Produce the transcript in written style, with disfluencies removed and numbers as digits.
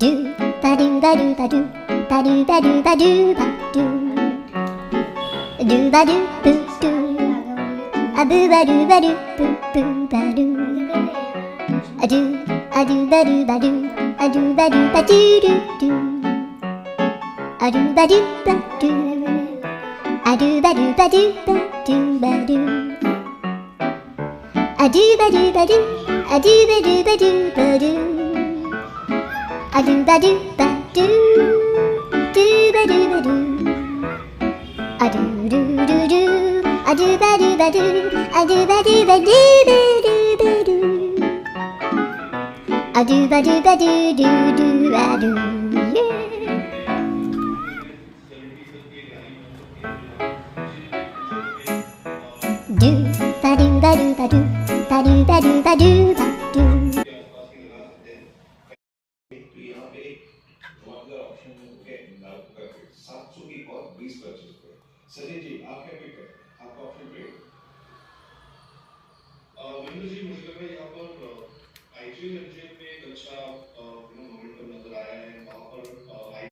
Do ba do ba do ba do ba do ba do ba do ba do ba do boo do a boo ba do ba do boo boo ba do a do ba do ba do a do ba do ba do do do a do ba do ba do a do ba do ba do ba do ba do a do ba do ba do a do ba do ba do ba do a do ba do ba do do ba do ba do a do do do do a do ba do ba do a do ba do ba do ba do ba do a do ba do ba do do do ba do yeah. Do ba do ba do ba do ba do ba do ba do ba do तो यहाँ पे एक धुआंधार option है, 700 की cost 20 purchase करो। सचिन जी आप क्या pick करें?